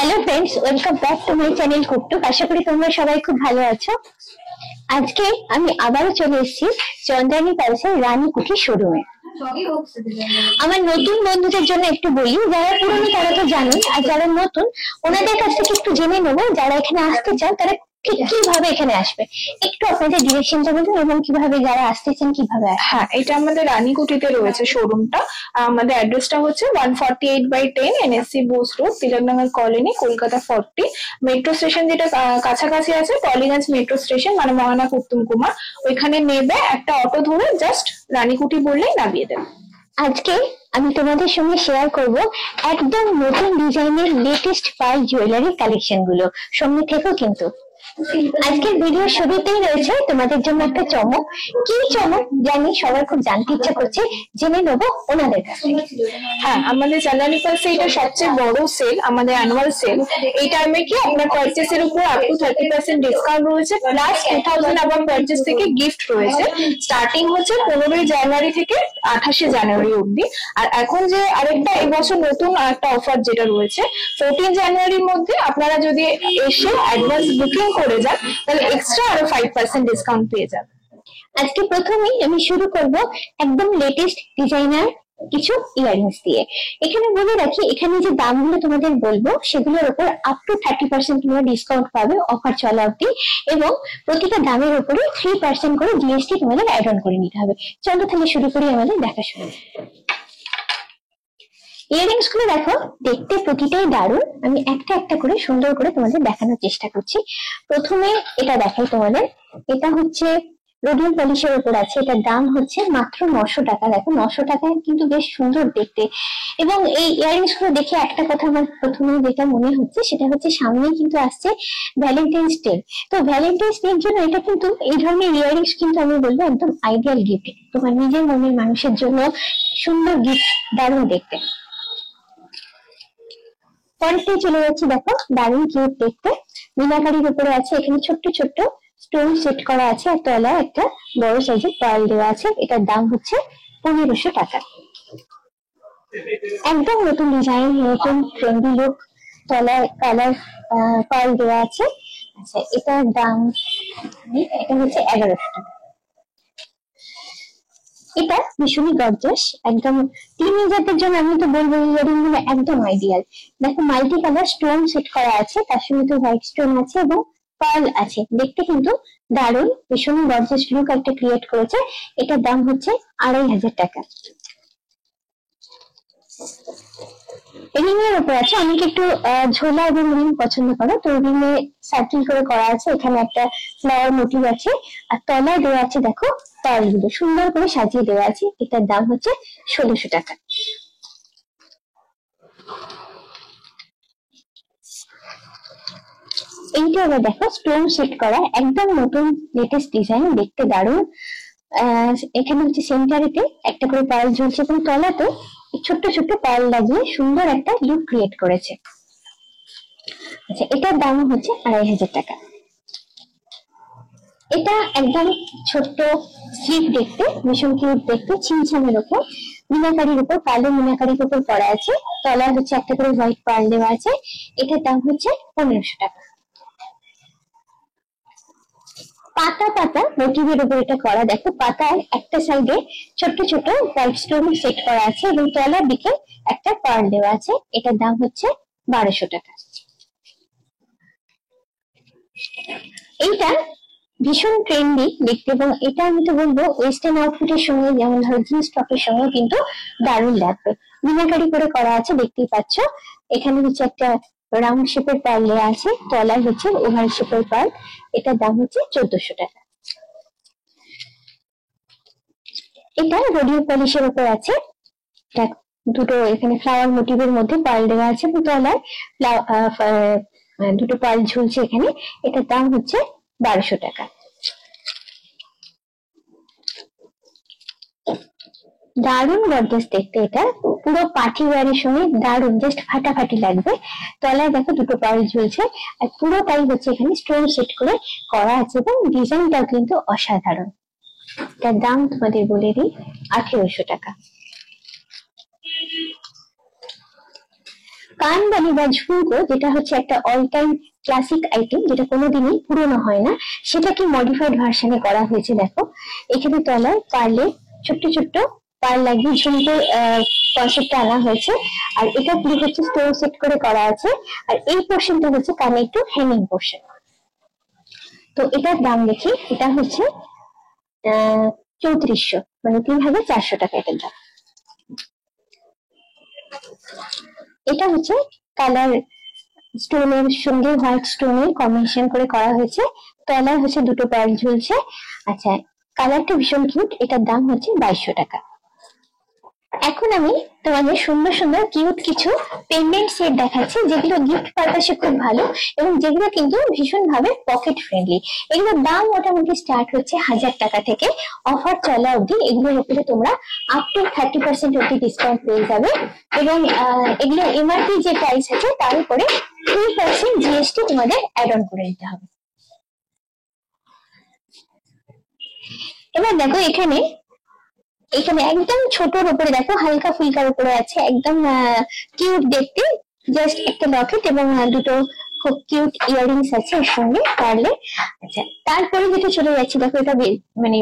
Hello friends, welcome back to my channel Cooktuk. আশা করি তোমরা সবাই খুব ভালো আছো। আজকে আমি আবারও চলে এসেছি চন্দ্রানী প্যালেসের রানী কুঠি শোরুমে। আমার নতুন বন্ধুদের জন্য একটু বলি, যারা পুরনো তারা তো জানেন, আর যারা নতুন ওনাদের কাছ থেকে একটু জেনে নেবো যারা এখানে আসতে চান তারা ঠিক কিভাবে এখানে আসবে। একটু আপনাদের ডিরেকশনটা বলুন এবং কিভাবে যারা আসতেছেন কিভাবে আসবে। হ্যাঁ, এটা আমাদের রানীকুঠিতে রয়েছে শোরুমটা। আমাদের অ্যাড্রেসটা হচ্ছে 148/10 NSC Bose road, Tilaknagar colony, Kolkata 40। Metro station যেটা কাছাকাছি আছে, টলিগঞ্জ মেট্রো স্টেশন, মানে মহানা কুতুম কুমার, ওইখানে নেবে একটা অটো ধরে জাস্ট রানীকুঠি বললেই নামিয়ে দেবে। আজকে আমি তোমাদের সঙ্গে শেয়ার করব একদম নতুন ডিজাইনের লেটেস্ট পার্ল জুয়েলারি কালেকশন গুলো। সঙ্গে থেকো কিন্তু। আজকের ভিডিও শুরুতেই রয়েছে তোমাদের জন্য একটা চমক। কি চমক জানি সবার খুব জানতে ইচ্ছা করছে, জেনে নেবো ওনাদের কাছ থেকে। হ্যাঁ, আমাদের চ্যানেল পাশে এটা সবচেয়ে বড় সেল, আমাদের অ্যানুয়াল সেল। এই টাইমে কি আপনার পারচেসের উপর আপ টু 30% ডিসকাউন্ট রয়েছে, প্লাস 2000 আবার পারচেস থেকে গিফট রয়েছে। স্টার্টিং হচ্ছে 15ই জানুয়ারি থেকে 28শে জানুয়ারি অবধি। আর এখন যে আরেকটা এবছর নতুন একটা অফার যেটা রয়েছে, 14 জানুয়ারির মধ্যে আপনারা যদি এসে অ্যাডভান্স বুকিং করে যান তাহলে এক্সট্রা আরো 5% ডিসকাউন্ট পেয়ে যাবেন। আজকে প্রথমেই আমি শুরু করব একদম লেটেস্ট ডিজাইনার কিছু ইয়াররিংস দিয়ে। এখানে বলে রাখি, এখানে যে দামগুলো তোমাদের বলবো সেগুলোর উপর আপ টু 30% তোমরা ডিসকাউন্ট পাবে অফার চলা অবধি, এবং প্রতিটা দামের উপরে 3% করে জিএসটি তোমাদের অ্যাড অন করে নিতে হবে। চলো তাহলে শুরু করি আমাদের দেখাশোনা। ইয়াররিংস গুলো দেখো, দেখতে প্রতিটাই দারুণ। আমি একটা একটা করে সুন্দর করে তোমাদের দেখানোর চেষ্টা করছি। প্রথমে এটা দেখাই তোমাদের। এটা হচ্ছে রোডিয়াম পলিশের উপর আছে, এটার দাম হচ্ছে মাত্র 900 টাকা। দেখো 900 টাকায় কিন্তু বেশ সুন্দর দেখতে। এবং এই ইয়াররিংস গুলো দেখে একটা কথা আমার প্রথমে যেটা মনে হচ্ছে সেটা হচ্ছে সামনেই কিন্তু আসছে ভ্যালেন্টাইন্স ডে। তো ভ্যালেন্টাইন্স ডে এর জন্য এটা কিন্তু, এই ধরনের ইয়াররিংস কিন্তু আমি বলবো একদম আইডিয়াল গিফট। তোমার নিজের মনের মানুষের জন্য সুন্দর গিফট, দারুণ দেখতে। পরেরটাই চলে যাচ্ছি, দেখো দারুণ কিউট দেখতে। মিনাকারির উপরে আছে, এখানে ছোট্ট ছোট্ট স্টোন সেট করা আছে, আর তলায় একটা বড় সাইজের পার্ল দেওয়া আছে। এটার দাম হচ্ছে 1500 টাকা। একদম নতুন ডিজাইন, নতুন ট্রেন্ডি লুক, তলায় কালার পার্ল দেওয়া আছে। আচ্ছা, এটার দাম এটা হচ্ছে 1100 টাকা। এটা ভীষণই গর্জাস, একদম টিনেজারদের জন্য আমি তো বলবো ইয়ারিং গুলো একদম আইডিয়াল। দেখো মাল্টি কালার স্টোন সেট করা আছে, তার সঙ্গে তো হোয়াইট স্টোন আছে এবং পার্ল আছে। দেখতে কিন্তু দারুণ, ভীষণই গর্জাস লুক একটা ক্রিয়েট করেছে। এটার দাম হচ্ছে 2500 টাকা। রিং এর উপর আছে, অনেকে একটু ঝোলা এবং রিং পছন্দ করে, তো রিং এ সার্কেল করে করা আছে। এখানে একটা ফ্লাওয়ার মোটিভ আছে, আর তলায় দেওয়া আছে দেখো পার্ল গুলো সুন্দর করে সাজিয়ে দেওয়া আছে। এটার দাম হচ্ছে 1600 টাকা। এইটা আবার দেখো স্টোন সেট করা, একদম নতুন লেটেস্ট ডিজাইন, দেখতে দারুণ। এখানে হচ্ছে সেন্টারেতে একটা করে পার্ল ঝুলছে এবং তলাতে ছোট্ট ছোট্ট পার্ল লাগিয়ে সুন্দর একটা লুক ক্রিয়েট করেছে। আচ্ছা, এটার দাম হচ্ছে 2500 টাকা। এটা একদম ছোট্ট স্লিপ দেখতে, ভীষণ কিউট দেখতে, ছিমছামের উপর মিনাকারির উপর, কালো মিনাকারির উপর করা আছে। তলায় হচ্ছে একটা করে হোয়াইট পার্ল দেওয়া আছে। এটার দাম হচ্ছে 1500 টাকা। পাতা পাতা মোটিভের উপর এটা করা, দেখো পাতার একটা সাইডে ছোট্ট ছোট হোয়াইট স্টোন সেট করা আছে এবং তলার দিকে একটা পার্ল দেওয়া আছে। এটার দাম হচ্ছে 1200 টাকা। এইটা ভীষণ ট্রেন্ডি দেখতে, এবং এটা আমি তো বলবো ওয়েস্টার্ন আউটফিটের সঙ্গে, যেমন ধরো জিন্স টপের সঙ্গে কিন্তু দারুণ লাগবে। মিনাকারি করে করা আছে, দেখতেই পাচ্ছ। এখানে হচ্ছে একটা রাউন্ড শেপের পার্ল দেওয়া আছে, তলায় হচ্ছে ওভাল শেপের পার্ল। এটার দাম হচ্ছে 1400 টাকা। এটা রোডিও পলিশের উপর আছে, দুটো এখানে ফ্লাওয়ার মোটিভের মধ্যে পার্ল দেওয়া আছে এবং তলায় দুটো পার্ল ঝুলছে এখানে। এটার দাম হচ্ছে 1200 টাকা। দারুণ গর্জাস দেখতে, এটা পুরো পার্টি ওয়ারের সঙ্গে দারুণ, জাস্ট ফাটাফাটি লাগবে। তলায় দেখো দুটো পার্ল ঝুলছে, আর পুরোটাই হচ্ছে এখানে স্টোন সেট করে করা আছে এবং ডিজাইনটাও কিন্তু অসাধারণ। তার দাম তোমাদের বলে দিই 1800 টাকা। কানবালি বা ঝুমকো, যেটা হচ্ছে একটা অল টাইম ক্লাসিক আইটেম, যেটা কোনোদিনই পুরনো হয় না, সেটাকে মডিফাইড ভার্সনে করা হয়েছে। দেখো এখানে তলায় পার্লে ছোট্ট ছোট্ট পার লাগিয়ে ঝুমকোর কনসেপ্টটা আনা হয়েছে। আর এটা পুরো হচ্ছে স্টোন সেট করে করা আছে। আর এই পোর্শনটা হচ্ছে কানে একটু হ্যাঙ্গিং পোর্শন। তো এটার দাম দেখি, এটা হচ্ছে 3400, মানে 3400 টাকা এটার দাম। এটা হচ্ছে কালার স্টোনের সঙ্গে হোয়াইট স্টোনের কম্বিনেশন করে করা হয়েছে। তলায় হচ্ছে দুটো পার্ল ঝুলছে। আচ্ছা, কালারটা ভীষণ কিউট। এটার দাম হচ্ছে 2200 টাকা। এখন আমি তোমাদের সুন্দর সুন্দর কিউট কিছু পেন্ডেন্ট সেট দেখাচ্ছি, যেগুলো গিফট পারপাসে খুব ভালো এবং যেগুলো কিন্তু ভীষণ ভাবে পকেট ফ্রেন্ডলি। এগুলোর দাম মোটামুটি স্টার্ট হচ্ছে 1000 টাকা থেকে, অফার চলা অবধি এগুলোর উপরে তোমরা আপ টু 30% অবধি ডিসকাউন্ট পেয়ে যাবে। এবং এগুলো এমআরপি যে প্রাইস আছে তার উপরে 3% জিএসটি তোমাদের অ্যাড অন করে দিতে হবে। এবার দেখো এখানে একদম ছোটর উপরে দেখো হালকা ফুলকার উপরে আছে, একদম কিউট দেখতে, জাস্ট একটা লকেট এবং দুটো খুব কিউট ইয়াররিংস আছে এর সঙ্গে পারলে। আচ্ছা, তারপরে যেটা চলে যাচ্ছে, দেখো এটা মানে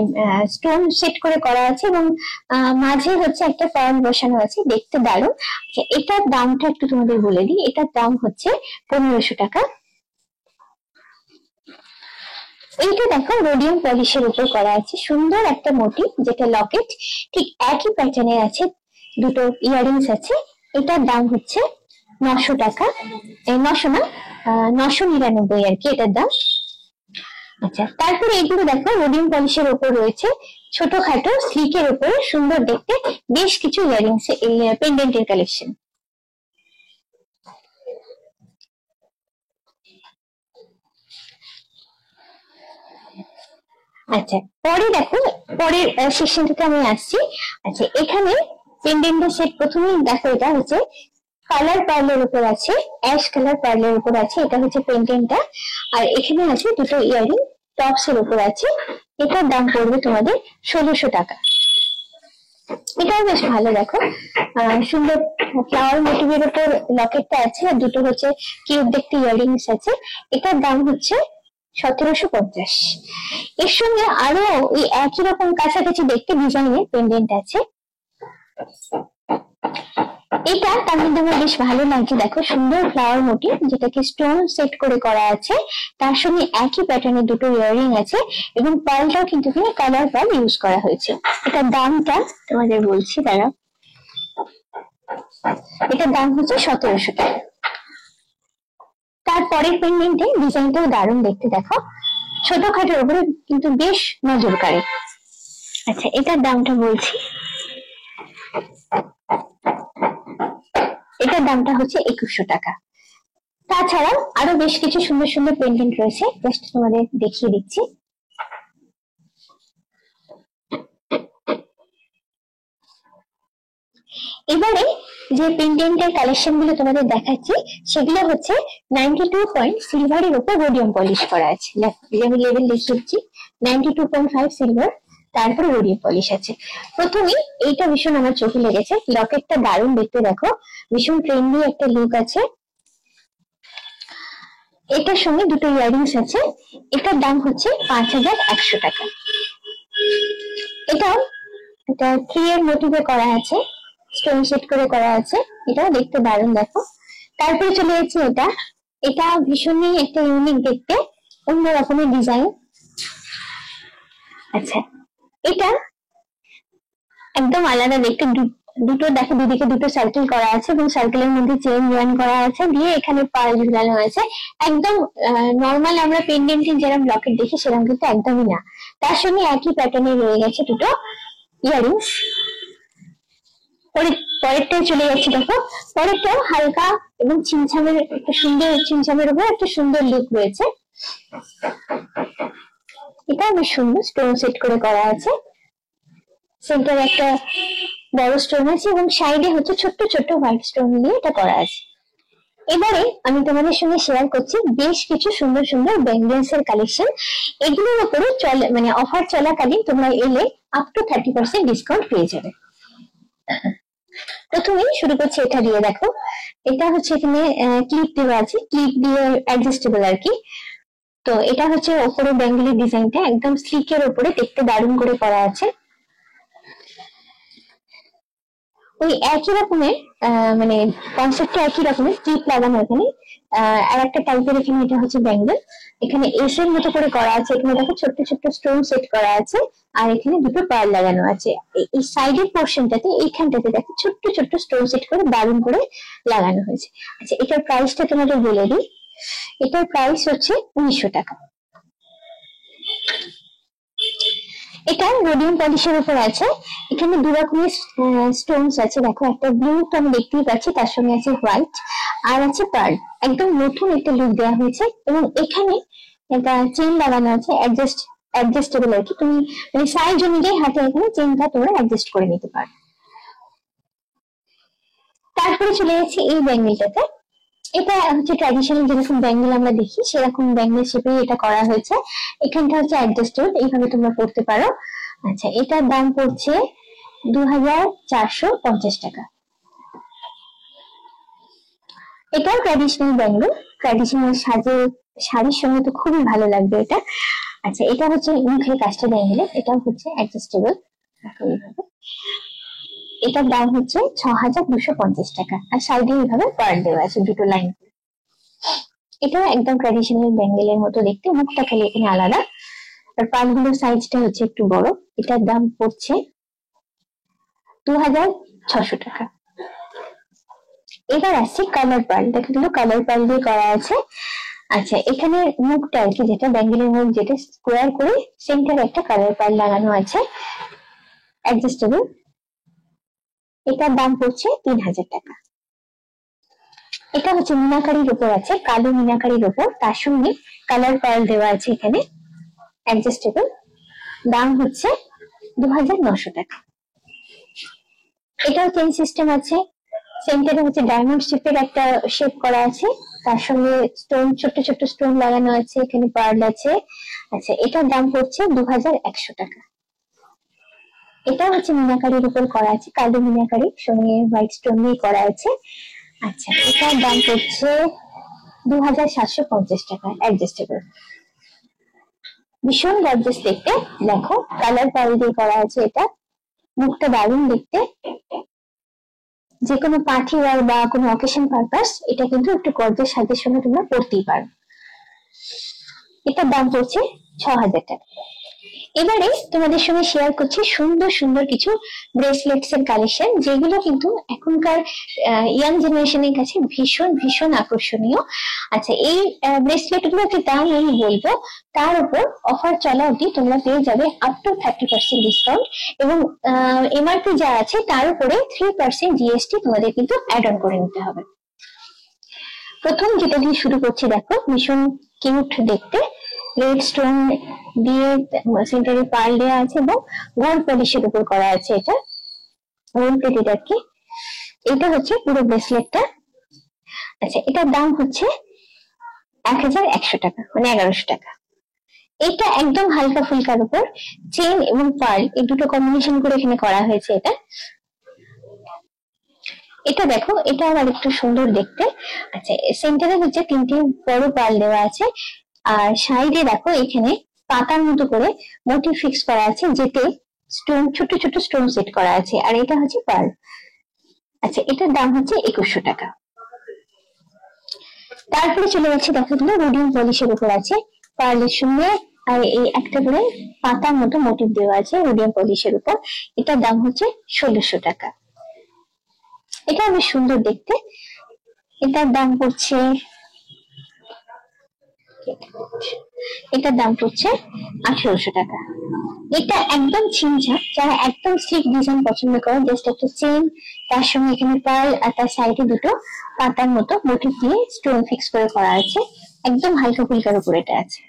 স্টোন সেট করে করা আছে এবং মাঝে হচ্ছে একটা পার্ল বসানো আছে, দেখতে দারুণ। আচ্ছা, এটার দামটা একটু তোমাদের বলে দিই। এটার দাম হচ্ছে 1500 টাকা। এইটা দেখো রোডিয়াম পলিশের উপর করা আছে, সুন্দর একটা মোটিভ, যেটা লকেট ঠিক একই প্যাটার্নের আছে, দুটো ইয়াররিংস আছে। এটার দাম হচ্ছে 900 টাকা, 900 না, 999 আর কি এটার দাম। আচ্ছা, তারপরে এগুলো দেখো রোডিয়াম পলিশের উপর রয়েছে, ছোটখাটো স্লিকের উপরে সুন্দর দেখতে বেশ কিছু ইয়াররিংস, পেন্ডেন্টের কালেকশন। আচ্ছা, পরে দেখো পরের সেকশনটাতে আমি আসছি। আচ্ছা, এখানে পেন্ডেন্টের সেট প্রথমেই দেখো, এটা হচ্ছে কালার পার্লের উপর আছে, অ্যাশ কালার পার্লের উপর আছে, এটা হচ্ছে পেন্ডেন্টটা। আর এখানে আছে দুটো ইয়াররিং টপস এর উপর আছে। এটার দাম পড়বে তোমাদের 1600 টাকা। এটাও বেশ ভালো, দেখো সুন্দর ফ্লাওয়ার মোটিভের উপর লকেটটা আছে, আর দুটো হচ্ছে কিউট দেখতে ইয়াররিংস আছে। এটার দাম হচ্ছে 1750। এর সঙ্গে আরো ওই একই রকম কাছাকাছি দেখতে ডিজাইনের পেন্ডেন্ট আছে। এটা তার মধ্যে আমার বেশ ভালো লাগছে, দেখো সুন্দর ফ্লাওয়ার মোটিভ, যেটাকে স্টোন সেট করে করা আছে, তার সঙ্গে একই প্যাটার্নের দুটো ইয়াররিং আছে এবং পার্লটাও কিন্তু এখানে কালার পার্ল ইউজ করা হয়েছে। এটার দামটা তোমাদের বলছি, তারা এটার দাম হচ্ছে 1700 টাকা। তারপরের পেন্ডেন্টে ডিজাইনটাও দারুণ দেখতে, দেখো ছোটখাটোর উপরে কিন্তু বেশ নজর কাড়ে। আচ্ছা, এটার দামটা বলছি, এটার দামটা হচ্ছে 2100 টাকা। তাছাড়াও আরো বেশ কিছু সুন্দর সুন্দর পেন্ডেন্ট রয়েছে, জাস্ট তোমাদের দেখিয়ে দিচ্ছি। এবারে যে পেন্ডেন্টের কালেকশন গুলো তোমাদের দেখাচ্ছি, সেগুলো হচ্ছে 92 পয়েন্ট সিলভারের উপর রোডিয়াম পলিশ করা আছে। আমি লেভেল লিখে দিচ্ছি, 92.5 সিলভার, তারপরে রোডিয়াম পলিশ আছে। প্রথমে এইটা ভীষণ আমার চোখে লেগেছে, লকেটটা দারুণ দেখতে, দেখো ভীষণ ট্রেন্ডি একটা লুক আছে। এটার সঙ্গে দুটো ইয়াররিংস আছে। এটার দাম হচ্ছে 5100 টাকা। এটা ট্রি এর মোটিভে করা আছে, স্টোন সেট করে করা আছে, এটাও দেখতে দারুণ, দেখো। তারপরে চলে যাচ্ছে এটা ভীষণই একটা ইউনিক দেখতে, অন্য রকমের ডিজাইন। আচ্ছা, এটা একদম আলাদা দেখতে, দুটো দেখো দুদিকে দুটো সার্কেল করা আছে এবং সার্কেলের মধ্যে চেইন জয়েন করা আছে, দিয়ে এখানে পার্ল ঝুলানো আছে। একদম নর্মাল আমরা পেন্ডেন্টের যেরকম লকেট দেখি সেরকম কিন্তু একদমই না, তার সঙ্গে একই প্যাটার্নে রয়ে গেছে দুটো ইয়াররিংস। পরেরটাই চলে যাচ্ছে, দেখো পরেরটাও হালকা এবং ছিমছামের একটা সুন্দর, ছিমছামের উপর একটা সুন্দর লুক রয়েছে। এটা বেশ সুন্দর, স্টোন সেট করে করা আছে, সেন্টারে একটা বড় স্টোন আছে এবং সাইডে হচ্ছে ছোট্ট ছোট্ট হোয়াইট স্টোন দিয়ে এটা করা আছে। এবারে আমি তোমাদের সঙ্গে শেয়ার করছি বেশ কিছু সুন্দর সুন্দর ব্যাঙ্গলস এর কালেকশন। এগুলোর উপরে মানে অফার চলাকালীন তোমরা এলে আপ টু 30% ডিসকাউন্ট পেয়ে যাবে। প্রথমেই শুরু করছি এটা দিয়ে। দেখো এটা হচ্ছে এখানে ক্লিপ দেওয়া আছে, ক্লিপ দিয়ে অ্যাডজাস্টেবল আর কি। তো এটা হচ্ছে ওপরে ব্যাঙ্গেলের ডিজাইনটা একদম স্লিকের উপরে দেখতে দারুণ করে করা আছে। ওই একই রকমের মানে কনসেপ্টটা একই রকমের, ক্লিপ লাগানো এখানে। আর একটা টাইপের এখানে এটা হচ্ছে ব্যাঙ্গেল, এখানে এস এর মতো করে করা আছে। এখানে দেখো ছোট্ট ছোট্ট স্টোন সেট করা আছে, আর এখানে দুটো পার্ল লাগানো আছে। এই সাইডের পোর্শনটাতে এইখানটাতে দেখো ছোট্ট ছোট্ট স্টোন সেট করে দারুণ করে লাগানো হয়েছে। আচ্ছা, এটার প্রাইসটা তোমাদের বলে দিই। এটার প্রাইস হচ্ছে 1900 টাকা। এটা রোডিয়াম পলিশের উপর আছে। এখানে দু রকমের স্টোনস আছে। দেখো একটা ব্লু তো আমি দেখতেই পাচ্ছি, তার সঙ্গে আছে হোয়াইট, আর আছে পার্ল। একদম নতুন একটা লুক দেওয়া হয়েছে। এবং এখানে একটা চেন লাগানো আছে, অ্যাডজাস্টেবল আর কি। তুমি মানে সাইজ অনুযায়ী হাতে এখানে চেনটা তোমরা অ্যাডজাস্ট করে নিতে পারো। তারপরে চলে যাচ্ছে এই ব্যাঙ্গেলটাতে। এটা হচ্ছে ট্র্যাডিশনাল যেরকম ব্যাঙ্গেল আমরা দেখি সেরকম ব্যাঙ্গেল শেপে এটা করা হয়েছে। এখানটা হচ্ছে অ্যাডজাস্টেবল, এইভাবে তোমরা করতে পারো। আচ্ছা, এটার দাম পড়ছে 2450 টাকা। এটাও ট্র্যাডিশনাল ব্যাঙ্গেল, ট্র্যাডিশনাল শাড়ির সঙ্গে তো খুবই ভালো লাগবে এটা। আচ্ছা, এটা হচ্ছে মুখের কাজটা ব্যাঙ্গেল, এটাও হচ্ছে অ্যাডজাস্টেবল এইভাবে। এটার দাম হচ্ছে 6250 টাকা। আর সাইডে এইভাবে পার্ল দেওয়া আছে দুটো লাইন। এটা একদম ট্র্যাডিশনাল ব্যাঙ্গেলের মতো দেখতে, মুখটা খালি এখানে আলাদা। আর পার্লগুলোর সাইজটা হচ্ছে একটু বড়। এটার দাম পড়ছে 2600 টাকা। এবার আসছে কালার পার্ল। দেখা গেল কালার পার্ল দিয়ে করা আছে। আচ্ছা, এখানে মুখটা আর কি, যেটা ব্যাঙ্গেলের মুখ, যেটা স্কোয়ার করে সেন্টারে একটা কালার পার্ল লাগানো আছে, অ্যাডজাস্টেবল। এটার দাম পড়ছে 3000 টাকা। এটা হচ্ছে মিনাকারির উপর আছে, কালো মিনাকারির উপর, তার সঙ্গে কালার পার্ল দেওয়া আছে এখানে, অ্যাডজাস্টেবল। দাম হচ্ছে 2900 টাকা। এটাও চেন সিস্টেম আছে। সেন্টারে হচ্ছে ডায়মন্ড শেপের একটা শেপ করা আছে, তার সঙ্গে স্টোন, ছোট্ট ছোট্ট স্টোন লাগানো আছে, এখানে পার্ল আছে। আচ্ছা, এটার দাম পড়ছে 2100 টাকা। এটা হচ্ছে মিনাকারির উপর করা আছে, কালো মিনাকারি সঙ্গে হোয়াইট স্টোন দিয়ে করা আছে। আচ্ছা, এটার দাম পড়ছে 2750 টাকা, অ্যাডজাস্টেবল। ভীষণ গর্জিয়াস দেখতে। দেখো কালার পার্ল দিয়ে করা আছে এটা, মুখটা দারুণ দেখতে। যে কোনো পার্টি ওয়ার বা কোনো অকেশন পারপাস এটা কিন্তু একটু গর্জিয়াস সাজের সঙ্গে তোমরা পড়তেই পারো। এটার দাম পড়ছে 6000 টাকা। এবারে তোমাদের সঙ্গে শেয়ার করছি সুন্দর সুন্দর কিছু ব্রেসলেটস এর কালেকশন, যেগুলো কিন্তু এখনকার ইয়াং জেনারেশনের কাছে ভীষণ ভীষণ আকর্ষণীয়। আচ্ছা, এই ব্রেসলেট গুলোর যে দাম আমি বলবো, তার উপর অফার চলা অবধি তোমরা পেয়ে যাবে আপ টু 30% ডিসকাউন্ট, এবং এমআরপি যা আছে তার উপরে 3% জিএসটি তোমাদের কিন্তু অ্যাড অন করে নিতে হবে। প্রথম যেটা দিয়ে শুরু করছি, দেখো ভীষণ কিউট দেখতে, রেড স্টোন দিয়ে সেন্টারে পার্ল দেওয়া আছে এবং গোল্ড পলিশের উপর করা আছে। এটা গোল্ড প্লেটেড আর কি। এটা হচ্ছে পুরো ব্রেসলেটটা। আচ্ছা, এটার দাম হচ্ছে 1100 টাকা, মানে 1100 টাকা। এটা একদম হালকা ফুলকার উপর চেন এবং পার্ল এই দুটো কম্বিনেশন করে এখানে করা হয়েছে। এটা দেখো, এটা আবার একটু সুন্দর দেখতে। আচ্ছা, সেন্টারে হচ্ছে 3টে বড় পার্ল দেওয়া আছে, আর সাইডে দেখো এখানে পাতার মতো করে মোটিভ ফিক্স করা আছে, যেতে স্টোন, ছোট ছোট স্টোন সেট করা আছে। আর এটা হচ্ছে পার্ল। আচ্ছা, এটার দাম হচ্ছে 2100 টাকা। তারপরে চলে যাচ্ছে, দেখো এগুলো রোডিয়াম পলিশের উপর আছে, পার্লের সঙ্গে আর এই একটা করে পাতার মতো মোটিভ দেওয়া আছে রোডিয়াম পলিশের উপর। এটার দাম হচ্ছে 1600 টাকা। এটা বেশ সুন্দর দেখতে। এটার দাম পড়ছে 1800 টাকা। এটা একদম ছিমছাম, যারা একদম স্লিক ডিজাইন পছন্দ করে, জাস্ট একটা চেন, তার সঙ্গে এখানে পার্ল, আর তার সাইডে দুটো পাতার মতো মোটিভ দিয়ে স্টোন ফিক্স করে করা আছে, একদম হালকা ফুলকার উপর এটা আছে।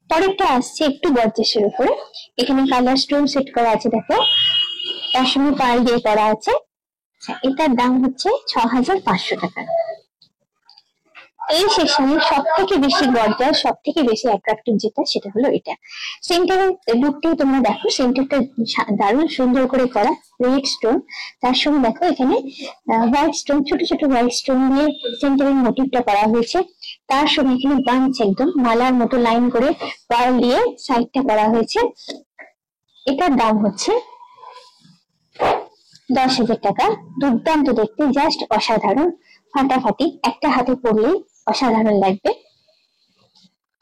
পরেরটা আসছে একটু গর্জিয়াসের উপরে, এখানে কালার স্টোন সেট করা আছে, দেখো তার সঙ্গে পার্ল দিয়ে করা আছে। আচ্ছা, এটার দাম হচ্ছে 6500 টাকা। এই সেকশনে সব থেকে বেশি গর্জাস, সব থেকে বেশি অ্যাট্রাক্টিভ যেটা সেটা হলো এটা। সেন্টারের লুকটাই তোমরা দেখো, সেন্টারটা দারুণ সুন্দর করে করা রেড স্টোন, তার সঙ্গে দেখো এখানে হোয়াইট স্টোন, ছোট ছোট হোয়াইট স্টোন দিয়ে সেন্টারের মোটিভটা করা হয়েছে। তার সঙ্গে এখানে বাঞ্চ একদম মালার মতো লাইন করে পার্ল দিয়ে সাইডটা করা হয়েছে। এটার দাম হচ্ছে 10,000 টাকা। দুর্দান্ত দেখতে, জাস্ট অসাধারণ, ফাটাফাটি, একটা হাতে পরলেই অসাধারণ লাগবে।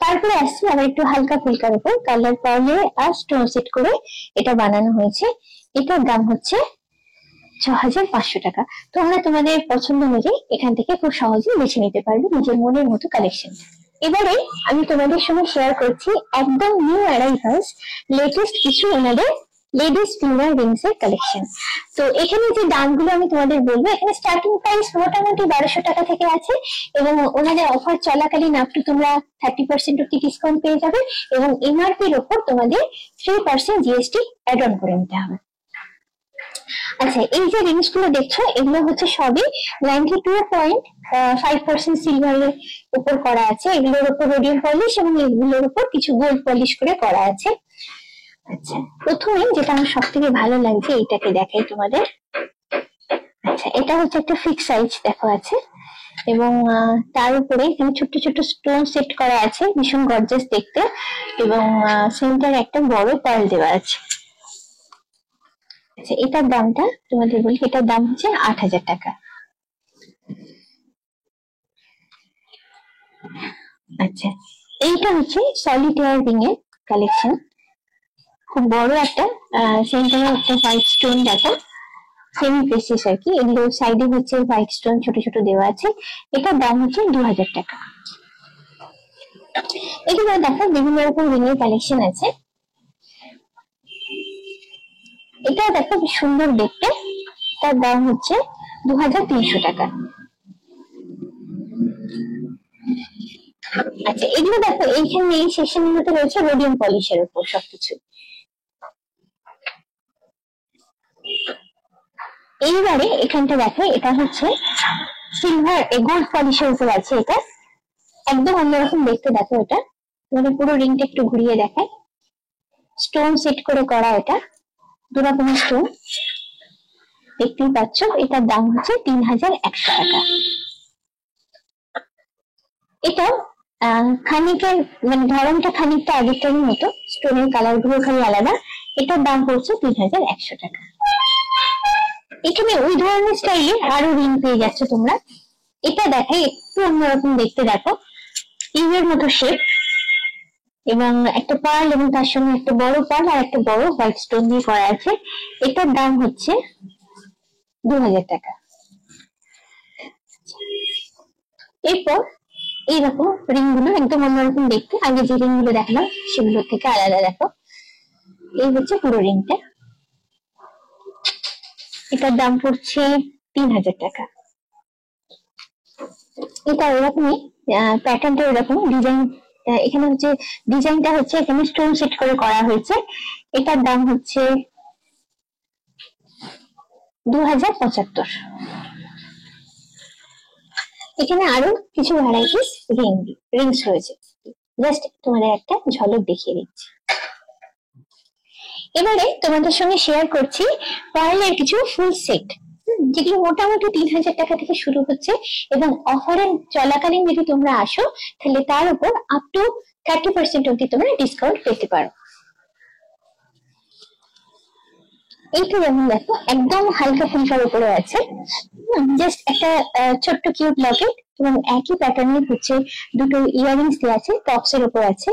তারপরে আসছে আবার একটু হালকা ফুলকার উপর কালার পার্লে আর স্টোন সেট করে এটা বানানো হয়েছে। এটার দাম হচ্ছে 6,500 টাকা। তোমরা তোমাদের পছন্দ অনুযায়ী এখান থেকে খুব সহজেই বেছে নিতে পারবে নিজের মনের মতো কালেকশন। এবারে আমি তোমাদের সঙ্গে শেয়ার করছি একদম নিউ অ্যারাইভালস লেটেস্ট কিছু ওনাদের লেডিস ফিঙ্গার রিংস এর কালেকশন। তো এখানে যে দামগুলো আমি তোমাদের বলবো, এখানে স্টার্টিং প্রাইস মোটামুটি 1200 টাকা থেকে আছে এবং ওনাদের অফার চলাকালীন আপ টু তোমরা 30% অব্দি ডিসকাউন্ট পেয়ে যাবে এবং এমআরপি এর উপর তোমাদের 3% জিএসটি অ্যাড অন করে নিতে হবে। আচ্ছা, এই যে রিংস গুলো দেখছো এগুলো হচ্ছে সবই 92.5% সিলভারের উপর করা আছে। এগুলোর উপর রোডিয়াম পলিশ এবং এগুলোর উপর কিছু গোল্ড পলিশ করে করা আছে। আচ্ছা, প্রথমে যেটা আমার সব থেকে ভালো লাগছে এটাকে দেখাই তোমাদের। আচ্ছা, এটা হচ্ছে একটা ফিক্স সাইজ দেখো আছে এবং তার উপরে এখানে ছোট্ট ছোট্ট স্টোন সেট করা আছে, ভীষণ গর্জাস দেখতে, এবং সেন্টারে একটা বড় পার্ল দেওয়া আছে। আচ্ছা, এটার দামটা তোমাদের বলি, এটার দাম হচ্ছে 8,000 টাকা। আচ্ছা, এইটা হচ্ছে সলিটেয়ার রিং এর কালেকশন, খুব বড় একটা সেন্টারে একটা হোয়াইট স্টোন দেখো, সেমি প্রেসিয়াস আর কি। এগুলো সাইডে হচ্ছে হোয়াইট স্টোন ছোট ছোট দেওয়া আছে। এটার দাম হচ্ছে 2,000 টাকা। এগুলো দেখো বিভিন্ন রকম রিং এর কালেকশন আছে। এটা দেখো কি সুন্দর দেখতে, তার দাম হচ্ছে 2,300 টাকা। আচ্ছা, এগুলো দেখো এইখানে এই সেকশনের মধ্যে রয়েছে রোডিয়াম পলিশের উপর সবকিছু। এইবারে এখানটা দেখো, এটা হচ্ছে সিলভার গোল্ড পলিশের উপর আছে। এটা একদম অন্যরকম দেখতে দেখো। এটা মানে পুরো রিংটা একটু ঘুরিয়ে দেখায়, স্টোন সেট করে করা, এটা দু রকমের স্টোন দেখতেই পাচ্ছ। এটার দাম হচ্ছে 3,100 টাকা। এটা খানিকের মানে ধরনটা খানিকটা আগেরটার মতো, স্টোনের কালার গুলো খালি আলাদা। এটার দাম পড়ছে 3,100 টাকা। এখানে ওই ধরনের স্টাইলে আরো রিং পেয়ে যাচ্ছ তোমরা। এটা দেখাই একটু অন্যরকম দেখতে, দেখো ইউএর মতো শেপ এবং একটা পার্ল এবং তার সঙ্গে একটা বড় পার্ল আর একটা বড় হোয়াইট স্টোন দিয়ে করা আছে। এটার দাম হচ্ছে 2,000 টাকা। এরপর এইরকম রিং গুলো একদম অন্যরকম দেখতে, আগে যে রিং গুলো দেখলাম সেগুলোর থেকে আলাদা দেখো। এই হচ্ছে পুরো রিংটা, এটার দাম পড়ছে 3,000 টাকা। এটা ওরকমই প্যাটার্নটা ওরকম ডিজাইন, এখানে হচ্ছে ডিজাইনটা হচ্ছে এখানে স্টোন সেট করে করা হয়েছে। এটার দাম হচ্ছে 2,075। এখানে আরো কিছু ভ্যারাইটিস রিংস রয়েছে, জাস্ট তোমাদের একটা ঝলক দেখিয়ে দিচ্ছি। এবারে তোমাদের সঙ্গে শেয়ার করছি পার্লের কিছু ফুল সেট, যেগুলো মোটামুটি 3,000 টাকা থেকে শুরু হচ্ছে এবং অফারের চলাকালীন যদি তোমরা আসো তাহলে তার উপর আপ টু 30% অব্দি তোমরা ডিসকাউন্ট পেতে পারো। এইটা যেমন দেখো একদম হালকা ফুলকার উপরে আছে, জাস্ট একটা ছোট্ট কিউট লকেট এবং একই প্যাটার্নের হচ্ছে দুটো ইয়াররিংস দেওয়া আছে, টপস এর উপর আছে।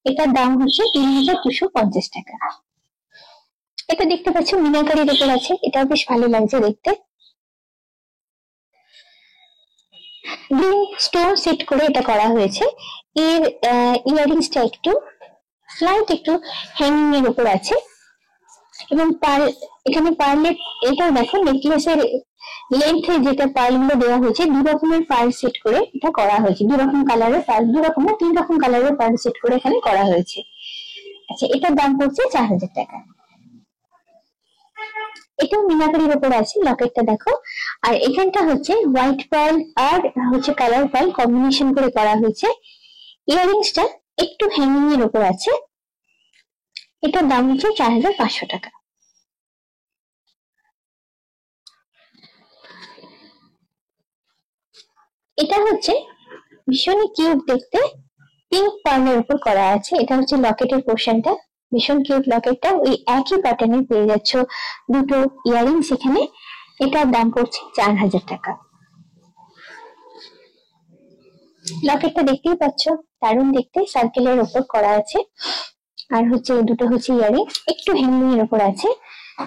এটার দাম হচ্ছে 3,250 টাকা। এটা দেখতে পাচ্ছ মিনাকারির উপর আছে, এটাও বেশ ভালো লাগছে দেখতে। গ্রিন স্টোন সেট করে এটা করা হয়েছে। এর ইয়াররিংসটা একটু স্লাইট একটু হ্যাঙ্গিং এর উপর আছে এবং এখানে পার্লের এটাও দেখো নেকলেসের লেন্থে যেটা পার্ল গুলো দেওয়া হয়েছে, দু রকমের পার্ল সেট করে এটা করা হয়েছে। দু রকম কালারের পার্ল, দু রকম না 3 রকম কালারের পার্ল সেট করে এখানে করা হয়েছে। আচ্ছা, এটার দাম পড়ছে 4,000 টাকা। এটাও মিনাকারির উপর আছে, লকেটটা দেখো। আর এখানটা হচ্ছে হোয়াইট পার্ল আর হচ্ছে কালার পার্ল কম্বিনেশন করে করা হয়েছে। ইয়াররিংসটা একটু হ্যাঙ্গিং এর উপর আছে, এটার দাম হচ্ছে 4500 টাকা। এটা হচ্ছে ভীষণই কিউট দেখতে, পিঙ্ক পার্লের উপর করা আছে। এটা হচ্ছে লকেটের পোর্শনটা, ভীষণ কিউট লকেটটা। ওই একই প্যাটার্নে পেয়ে যাচ্ছ দুটো ইয়াররিংস এখানে। এটার দাম পড়ছে 4000 টাকা। লকেটটা দেখতেই পাচ্ছ, দারুণ দেখতে, সার্কেলের উপর করা আছে। আর হচ্ছে দুটো হচ্ছে ইয়াররিংস, একটু হ্যাঙ্গিং এর উপর আছে,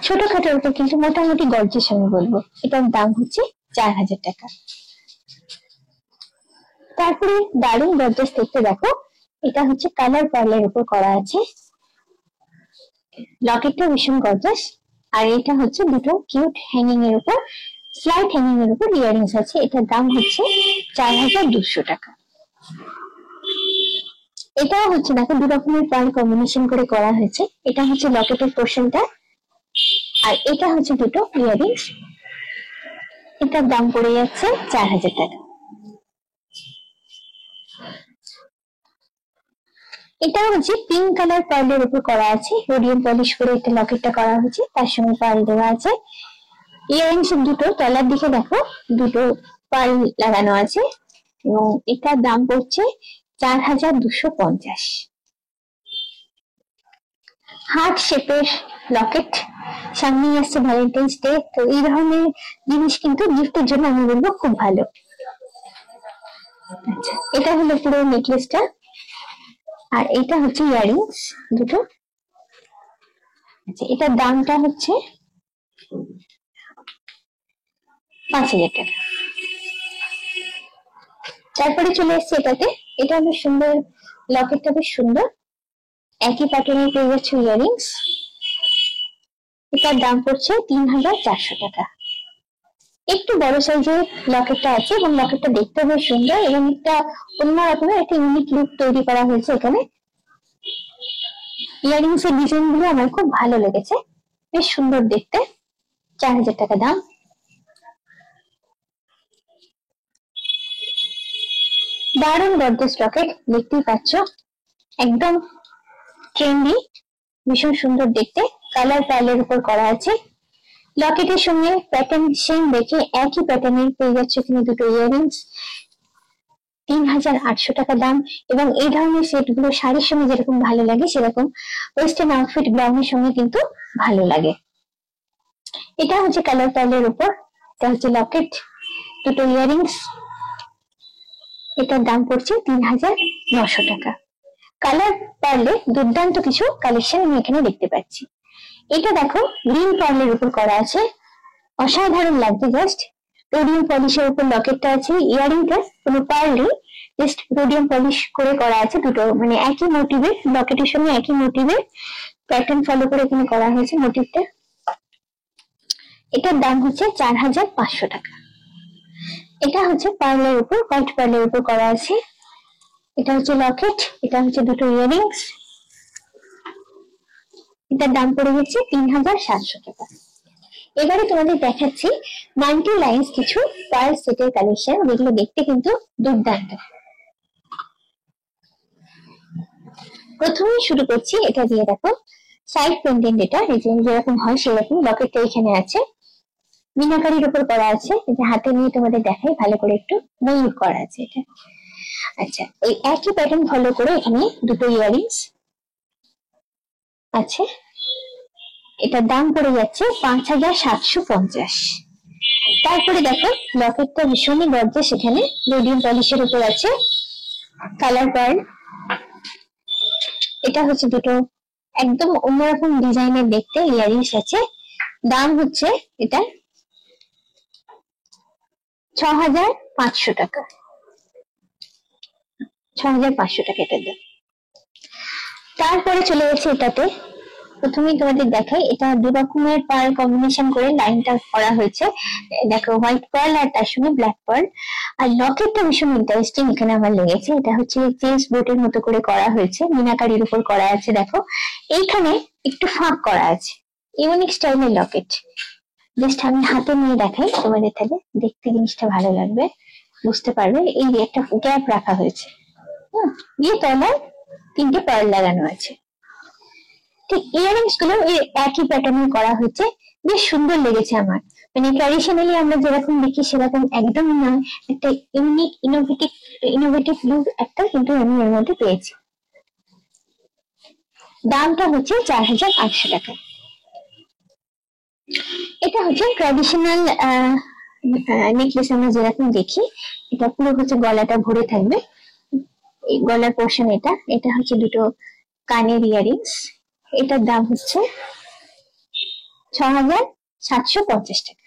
ছোটখাটোর উপর কিন্তু মোটামুটি গর্জেস আমি বলবো। এটার দাম হচ্ছে 4000 টাকা। তারপরে দারুণ গর্জেস দেখতে দেখো, এটা হচ্ছে কালার পার্লের উপর করা আছে, লকেটটা ভীষণ গর্জেস। আর এটা হচ্ছে দুটো কিউট হ্যাঙ্গিং এর উপর, স্লাইড হ্যাঙ্গিং এর উপর ইয়াররিংস আছে। এটার দাম হচ্ছে 4200 টাকা। এটাও হচ্ছে দেখো দু রকমের পার্ল কম্বিনেশন করে করা হয়েছে। এটা হচ্ছে লকেটের পোর্শনটা, আর এটা হচ্ছে দুটো ইয়াররিংস। এটার দাম পড়ে যাচ্ছে 4000 টাকা। এটা হচ্ছে পিঙ্ক কালার পার্লের উপর করা আছে, রোডিয়াম পলিশ করে একটা লকেটটা করা হয়েছে, তার সঙ্গে পার্ল দেওয়া আছে। ইয়াররিংস দুটো তলার দিকে দেখো দুটো পার্ল লাগানো আছে, এবং এটার দাম পড়ছে 4250। হার্ট শেপের লকেট, সামনে আসছে ভ্যালেন্টাইন্স ডে, তো এই ধরনের জিনিস কিন্তু গিফটের জন্য আমি বলবো খুব ভালো। আচ্ছা, এটা হলো পুরো নেকলেসটা, আর এটা হচ্ছে ইয়াররিংস দুটো। আচ্ছা, এটার দামটা হচ্ছে 5000 টাকা। তারপরে চলে এসছে এটাতে, এটা বেশ সুন্দর, লকেটটা বেশ সুন্দর, একই প্যাটার্নের পেয়ে যাচ্ছে ইয়াররিংস। এটার দাম পড়ছে 3400 টাকা। একটু বড় সাইজের লকেটটা আছে, এবং লকেটটা দেখতে বেশ সুন্দর, এবং একটা অন্য রকমের একটা ইউনিক লুক তৈরি করা হয়েছে এখানে। ইয়াররিংস এর ডিজাইন গুলো আমার খুব ভালো লেগেছে, বেশ সুন্দর দেখতে। 4000 টাকা দাম। দারুণ গর্জিয়াস লকেট, দেখতেই পাচ্ছ, একদম ট্রেন্ডি, ভীষণ সুন্দর দেখতে, কালার পার্লের উপর করা আছে। লকেটের সঙ্গে প্যাটার্ন সেম দেখে একই প্যাটার্নের পেয়ে যাচ্ছে এখানে দুটো ইয়াররিংস। 3800 টাকা দাম। এবং এই ধরনের সেট গুলো শাড়ির সঙ্গে যেরকম ভালো লাগে, সেরকম ওয়েস্টার্ন আউটফিট ব্রাউনের সঙ্গে কিন্তু ভালো লাগে। এটা হচ্ছে কালার পার্লের উপর, এটা হচ্ছে লকেট, দুটো ইয়াররিংস। এটার দাম পড়ছে 3900 টাকা। কালার পার্লে দুর্দান্ত কিছু কালেকশন আমি এখানে দেখতে পাচ্ছি। এটা দেখো গ্রিন পার্লের উপর করা আছে, অসাধারণ লাগছে জাস্ট। রোডিয়াম পলিশের উপর লকেটটা আছে, ইয়াররিংটা কোনো পার্ল নেই, জাস্ট রোডিয়াম পলিশ করে করা আছে দুটো, মানে একই মোটিভের, লকেটের সঙ্গে একই মোটিভের প্যাটার্ন ফলো করে এখানে করা হয়েছে মোটিভটা। এটার দাম হচ্ছে 4500 টাকা। এটা হচ্ছে পার্লের উপর, হোয়াইট পার্লের উপর করা আছে। এটা হচ্ছে লকেট, এটা হচ্ছে দুটো ইয়াররিংস। এটার দাম পড়ে গেছে 3700 টাকা। এবারে তোমাদের দেখাচ্ছি মাল্টি লাইন্স কিছু পার্ল সেটের কালেকশন, যেগুলো দেখতে কিন্তু দুর্দান্ত। প্রথমেই শুরু করছি এটা দিয়ে, দেখো সাইড পেন্ডেন্ট, এটা যেরকম হয় সেরকম লকেটটা এখানে আছে, মিনাকারির উপর করা আছে। এটা হাতে নিয়ে তোমাদের দেখাই ভালো করে, একটু ময়ূর করা আছে এটা। আচ্ছা, এই একই প্যাটার্ন ফলো করে এখানে দুটো ইয়াররিংস আছে। এটার দাম পড়ে যাচ্ছে 5750। তারপরে দেখো লকেটটা ভীষণই গর্জিয়াস, সেখানে রোডিয়াম পলিশের উপর আছে, কালার পার্ল। এটা হচ্ছে দুটো একদম অন্যরকম ডিজাইনের দেখতে ইয়াররিংস আছে। দাম হচ্ছে এটা 6500 টাকা। 6500 টাকা এটার দাম। তারপরে চলে গেছে এটাতে, প্রথমেই তোমাদের দেখাই, এটা দু রকমের পার্ল কম্বিনেশন করে লাইনটা করা হয়েছে। দেখো হোয়াইট পার্ল আর তার সঙ্গে ব্ল্যাক পার্ল। আর লকেটটা ভীষণ ইন্টারেস্টিং এখানে আমার লেগেছে, এটা হচ্ছে চেস বোটের মতো করে করা হয়েছে, মিনাকারির উপর করা আছে। দেখো এইখানে একটু ফাঁক করা আছে, ইউনিক স্টাইলের লকেট, জাস্ট আমি হাতে নিয়ে দেখাই তোমাদের, তাহলে দেখতে জিনিসটা ভালো লাগবে, বুঝতে পারবে। এই যে একটা গ্যাপ রাখা হয়েছে, দিয়ে তলায় 3টে পার্ল লাগানো আছে। ঠিক ইয়াররিংস গুলো এই একই প্যাটার্নে করা হয়েছে, বেশ সুন্দর লেগেছে আমার। মানে ট্র্যাডিশনালি আমরা যেরকম দেখি সেরকম একদম না, একটা ইউনিক ইনোভেটিভ লুক একটা কিন্তু আমি এর মধ্যে পেয়েছি। দামটা হচ্ছে 4,800 টাকা। এটা হচ্ছে ট্র্যাডিশনাল নেকলেস আমরা যেরকম দেখি, এটা পুরো হচ্ছে গলাটা ভরে থাকবে, এই গলার পোর্শন। এটা এটা হচ্ছে দুটো কানের ইয়ারিংস। এটার দাম হচ্ছে 6,750 টাকা।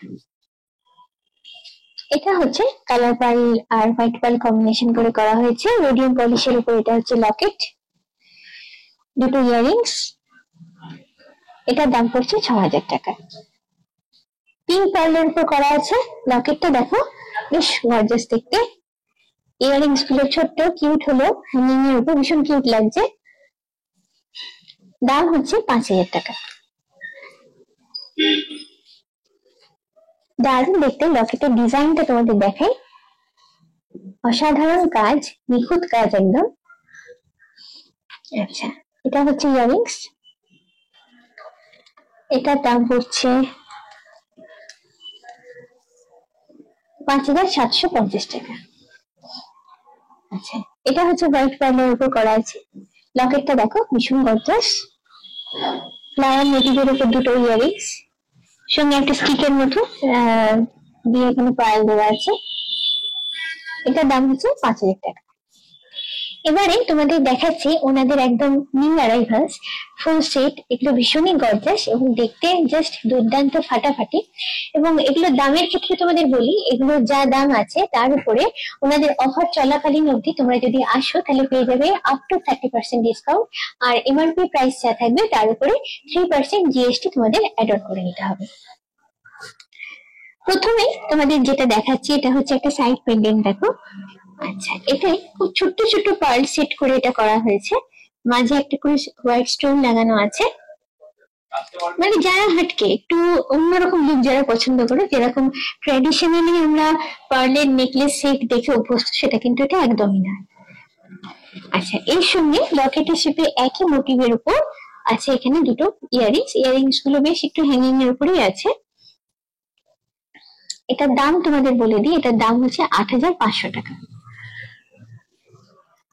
এটা হচ্ছে কালার পার্ল আর হোয়াইট পার্ল কম্বিনেশন করে করা হয়েছে, রোডিয়াম পলিশের উপর। এটা হচ্ছে লকেট, দুটো ইয়ারিংস। এটার দাম পড়ছে 6,000 টাকা। পিঙ্ক পার্লের উপর করা আছে। লকেটটা দেখো বেশ গর্জাস দেখতে, ইয়ারিংস গুলো ছোট্ট কিউট হলো, হ্যাঙ্গিং এর উপর ভীষণ কিউট লাগছে। দাম হচ্ছে 5,000 টাকা। দারুণ দেখতে লকেটের ডিজাইনটা তোমাদের দেখাই, অসাধারণ কাজ, নিখুঁত কাজ একদম। আচ্ছা, এটা হচ্ছে ইয়ারিংস। এটার দাম পড়ছে 5,750 টাকা। আচ্ছা, এটা হচ্ছে হোয়াইট পার্লের উপর করা আছে। লকেটটা দেখো ভীষণ গর্জাস, ফ্লাওয়ার মোটিভের উপর দুটো ইয়ারিংস, সঙ্গে একটা স্টিকের মতো দিয়ে এখানে পার্ল দেওয়া আছে। এটার দাম হচ্ছে 5,000 টাকা। এবারে তোমাদের দেখাচ্ছি ওনাদের একদম নিউ অ্যারাইভালস ফুল সেট। এগুলো ভীষণই গর্জাস এবং দেখতে জাস্ট দুর্দান্ত, ফাটাফাটি। এবং এগুলো দামের ক্ষেত্রে তোমাদের বলি, এগুলো যা দাম আছে তার উপরে ওনাদের অফার চলাকালীন অবধি তোমরা যদি আসো তাহলে পেয়ে যাবে আপ টু 30% ডিসকাউন্ট। আর এমআরপি প্রাইস যা থাকবে তার উপরে 3% জিএসটি তোমাদের অ্যাড অন করে নিতে হবে। প্রথমে তোমাদের যেটা দেখাচ্ছি এটা হচ্ছে একটা সাইড পেন্ডেন্ট, দেখো। আচ্ছা, এটাই খুব ছোট্ট ছোট্ট পার্ল সেট করে এটা করা হয়েছে, মাঝে একটা করে হোয়াইট স্টোন লাগানো আছে। মানে যারা হাটকে একটু অন্যরকম লুক যারা পছন্দ করে, যেরকম ট্র্যাডিশনালি আমরা পার্লের নেকলেস সেট দেখে অভ্যস্ত, সেটা কিন্তু এটা একদমই না। আচ্ছা, এর সঙ্গে লকেটের শেপে একই মোটিভের উপর আছে এখানে দুটো ইয়ারিংস। ইয়ারিংস গুলো বেশ একটু হ্যাঙ্গিং এর উপরেই আছে। এটার দাম তোমাদের বলে দিই, এটার দাম হচ্ছে 8,500 টাকা।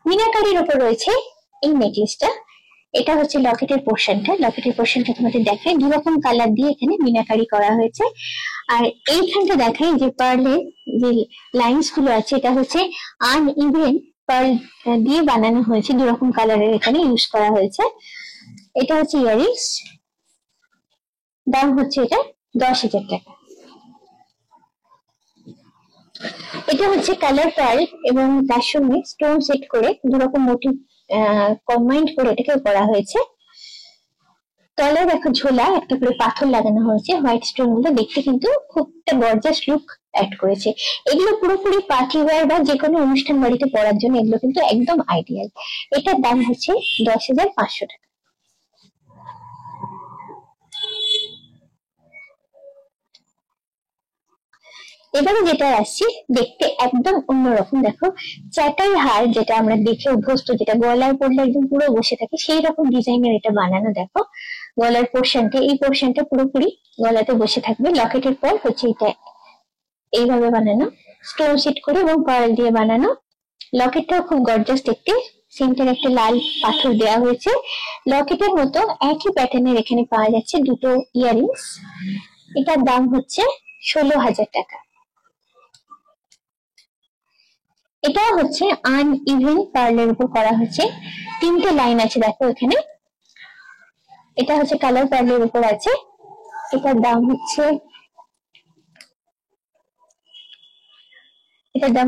মিনাকারির উপর রয়েছে এই নেকলেসটা। এটা হচ্ছে লকেটের পোর্শনটা। লকেটের পোর্শনটা তোমাদের দেখায়, দু রকম কালার দিয়ে এখানে মিনাকারি করা হয়েছে। আর এইখানটা দেখায় যে পার্লের যে লাইন্স গুলো আছে, এটা হচ্ছে আনইভেন পার্ল দিয়ে বানানো হয়েছে, দু রকম কালারের এখানে ইউজ করা হয়েছে। এটা হচ্ছে ইয়ারিংস, দাম হচ্ছে এটা 10,000 টাকা। এটা হচ্ছে কালার পার্ল এবং তার সঙ্গে স্টোন সেট করে দু রকম মোটিভ কম্বাইন্ড করে এটাকে করা হয়েছে। তলায় দেখো ঝোলা একটা করে পাথর লাগানো হয়েছে, হোয়াইট স্টোন গুলো দেখতে কিন্তু খুব একটা গর্জাস লুক অ্যাড করেছে। এগুলো পুরোপুরি পার্টি ওয়্যার বা যে কোনো অনুষ্ঠান বাড়িতে পরার জন্য এগুলো কিন্তু একদম আইডিয়াল। এটার দাম হচ্ছে 10,500 টাকা। এবারে যেটা আসছি, দেখতে একদম অন্যরকম, দেখো চাটাই হার যেটা আমরা দেখে অভ্যস্ত, যেটা গলায় পড়লে একদম পুরো বসে থাকে, সেই রকম ডিজাইনের এটা বানানো। দেখো গলার পোর্শনটা, এই পোর্শনটা পুরোপুরি গলাতে বসে থাকবে। লকেটের পর হচ্ছে এটা এইভাবে বানানো, স্টোন সেট করে এবং পার্ল দিয়ে বানানো। লকেটটাও খুব গর্জাস দেখতে, সেন্টার একটা লাল পাথর দেওয়া হয়েছে। লকেটের মতো একই প্যাটার্নের এখানে পাওয়া যাচ্ছে দুটো ইয়ারিংস। এটার দাম হচ্ছে 16,000 টাকা। এটা হচ্ছে আনইভেন পার্লের উপর করা হচ্ছে, 3টে লাইন আছে দেখো এখানে। এটা হচ্ছে কালার পার্লের উপর আছে। এটার দাম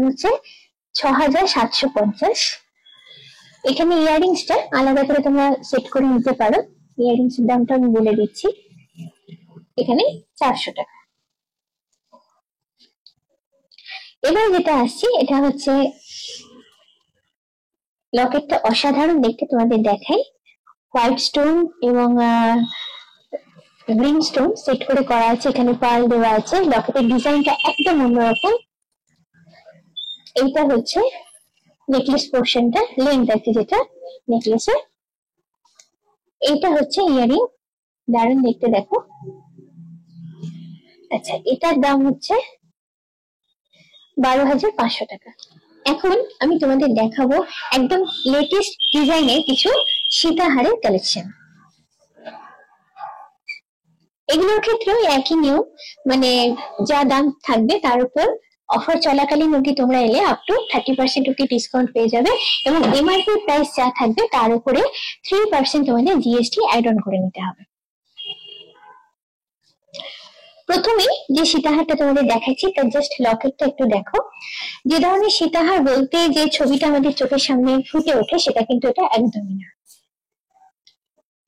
হচ্ছে 6,750। এখানে ইয়ারিংসটা আলাদা করে তোমরা সেট করে নিতে পারো। ইয়ারিংস এর দামটা আমি বলে দিচ্ছি, এখানে 400 টাকা। এবার যেটা আসছি, এটা হচ্ছে লকেটটা অসাধারণ দেখতে, তোমাদের দেখাই। হোয়াইট স্টোন এবং গ্রিন স্টোন সেট করে করা আছে, এখানে পার্ল দেওয়া আছে, লকেটের ডিজাইনটা একদম অন্যরকম। এইটা হচ্ছে নেকলেস পোর্শনটা, লেন্থ আছে যেটা নেকলেসের। এইটা হচ্ছে ইয়ারিং, দারুণ দেখতে, দেখো। আচ্ছা, এটার দাম হচ্ছে 12,500 টাকা। এখন আমি তোমাদের দেখাবো একদম লেটেস্ট ডিজাইনের কিছু সীতাহারের কালেকশন। এগুলোর ক্ষেত্রেও একই নিয়ম, মানে যা দাম থাকবে তার উপর অফার চলাকালীন অবধি তোমরা এলে আপ টু 30% অবধি ডিসকাউন্ট পেয়ে যাবে, এবং এমআরপি প্রাইস যা থাকবে তার উপরে 3% তোমাদের জিএসটি অ্যাড অন করে নিতে হবে। প্রথমে যে সীতাহারটা তোমাদের দেখাচ্ছি তার জাস্ট লকেটটা একটু দেখো। যে ধরনের সীতাহার বলতে যে ছবিটা আমাদের চোখের সামনে ফুটে ওঠে সেটা কিন্তু এটা একদমই না।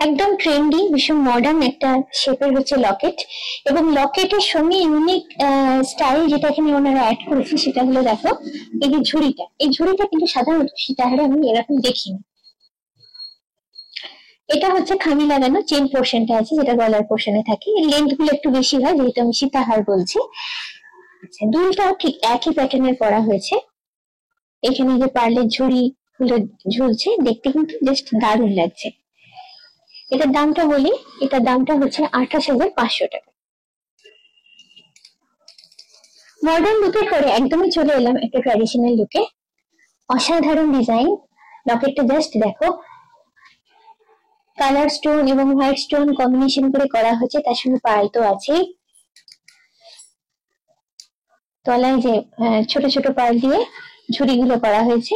একদম ট্রেন্ডি, ভীষণ মডার্ন একটা শেপের হচ্ছে লকেট, এবং লকেটের সঙ্গে ইউনিক স্টাইল যেটা এখানে ওনারা অ্যাড করেছে সেটা হলো দেখো এই যে ঝুড়িটা, এই ঝুড়িটা কিন্তু সাধারণত সীতাহারে আমি এরকম দেখিনি। এটা হচ্ছে খামি লাগানো চেন পোর্শনটা আছে যেটা গলার পোর্শনে থাকে, লেন্থ গুলো একটু বেশি হয় যেহেতু আমি সীতাহার বলছি। আচ্ছা, দুলটাও ঠিক একই প্যাটার্নের করা হয়েছে। এখানে যে পার্লের ঝুড়ি গুলো ঝুলছে, দেখতে কিন্তু জাস্ট দারুণ লাগছে। এটার দামটা বলি, এটার দামটা হচ্ছে 28,500 টাকা। মডার্ন লুকের পরে একদমই চলে এলাম একটা ট্র্যাডিশনাল লুকে। অসাধারণ ডিজাইন, লকেটটা জাস্ট দেখো, কালার স্টোন এবং হোয়াইট স্টোন কম্বিনেশন করে করা হয়েছে, তার সঙ্গে পার্ল তো আছেই। তলায় যে ছোট ছোট পার্ল দিয়ে ঝুড়িগুলো করা হয়েছে।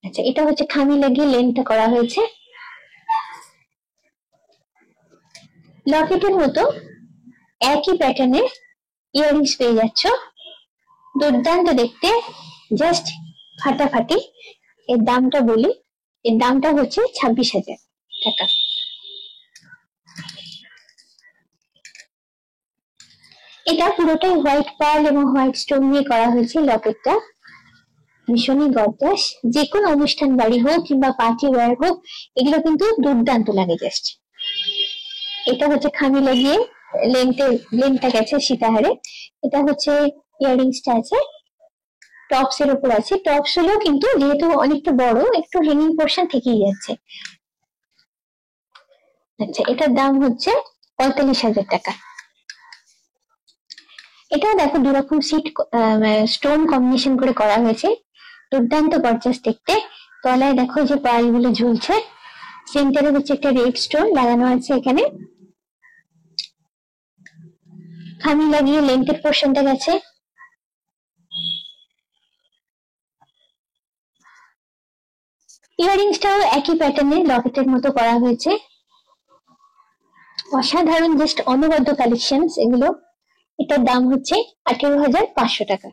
আচ্ছা, এটা হচ্ছে খামি লাগিয়ে লেন্থটা করা হয়েছে। লকেটের মতো একই প্যাটার্নের ইয়ারিংস পেয়ে যাচ্ছ, দুর্দান্ত দেখতে, জাস্ট ফাটাফাটি। এর দামটা বলি, এর দামটা হচ্ছে 26,000 টাকা। এটা পুরোটাই হোয়াইট পার্ল এবং হোয়াইট স্টোন নিয়ে করা হয়েছে। লকেটটা ভীষণই গর্জাস, যে কোনো অনুষ্ঠান বাড়ি হোক কিংবা পার্টি ওয়্যার হোক, এগুলো কিন্তু দুর্দান্ত লাগে জাস্ট। এটা হচ্ছে খামি লাগিয়ে লেন্থটা গেছে সীতাহারে। এটা হচ্ছে ইয়ারিংসটা আছে, টপস এর উপর আছে। টপস হলো কিন্তু যেহেতু অনেকটা বড়, একটু হ্যাঙ্গিং পোর্শন থেকেই যাচ্ছে। আচ্ছা, এটার দাম হচ্ছে 45,000 টাকা। এটা দেখো দুরকম স্টোন কম্বিনেশন করে করা হয়েছে, দুর্দান্ত গর্জাস দেখতে। তলায় দেখো যে পার্ল গুলো ঝুলছে, সেন্টারে হচ্ছে একটা রেড স্টোন লাগানো আছে এখানে। খামি লাগিয়ে লেন্থের পোর্শনটা গেছে। ইয়ারিংসটাও একই প্যাটার্নে লকেটের মতো করা হয়েছে। অসাধারণ, জাস্ট অনবদ্য কালেকশন এগুলো। এটার দাম হচ্ছে 18,500 টাকা।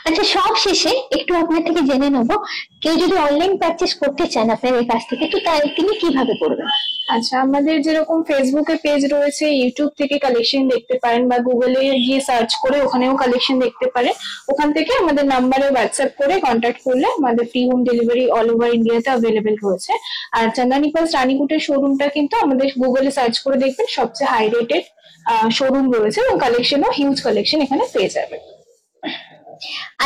আচ্ছা, সব শেষে একটু আপনার থেকে জেনে নেবো, কেউ যদি অনলাইন পারচেস করতে চান আপনাদের কাছ থেকে, তো তিনি কিভাবে করবেন? আচ্ছা, আমাদের যেরকম ফেসবুকে পেজ রয়েছে, ইউটিউব থেকে কালেকশন দেখতে পারেন, বা গুগলে গিয়ে সার্চ করে ওখানেও কালেকশন দেখতে পারেন। ওখান থেকে আমাদের নাম্বারে হোয়াটসঅ্যাপ করে কন্ট্যাক্ট করলে আমাদের free home delivery all over ইন্ডিয়াতে অ্যাভেলেবেল রয়েছে। আর চন্দনা নিপলস রানীকুটের শোরুমটা কিন্তু আমাদের গুগলে সার্চ করে দেখবেন, সবচেয়ে হাই রেটেড শোরুম রয়েছে, এবং কালেকশনও হিউজ কালেকশন এখানে পেয়ে যাবেন।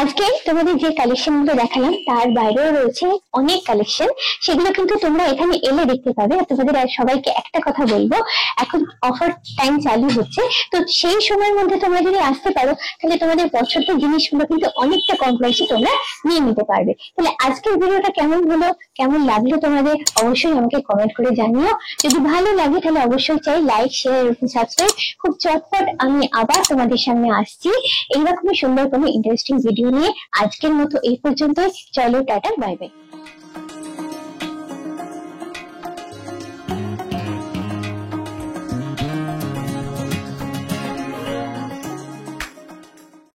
আজকে তোমাদের যে কালেকশন গুলো দেখালাম তার বাইরেও রয়েছে অনেক কালেকশন, সেগুলো কিন্তু তোমরা এখানে এলে দেখতে পাবে। তোমাদের সবাইকে একটা কথা বলবো, এখন অফার টাইম চালু হচ্ছে, তো সেই সময়ের মধ্যে তোমরা যদি আসতে পারো তাহলে তোমাদের পছন্দের জিনিসগুলো কিন্তু অনেকটা কম প্রাইসে তোমরা নিয়ে নিতে পারবে। তাহলে আজকের ভিডিওটা কেমন হলো, কেমন লাগলো তোমাদের অবশ্যই আমাকে কমেন্ট করে জানিও। যদি ভালো লাগে তাহলে অবশ্যই চাই লাইক, শেয়ার এবং সাবস্ক্রাইব। খুব চটপট আমি আবার তোমাদের সামনে আসছি এইরকমই সুন্দর কোনো ইন্টারেস্টিং ভিডিও নিয়ে। আজকের মতো এই পর্যন্ত, চলো টাটা, বাই বাই।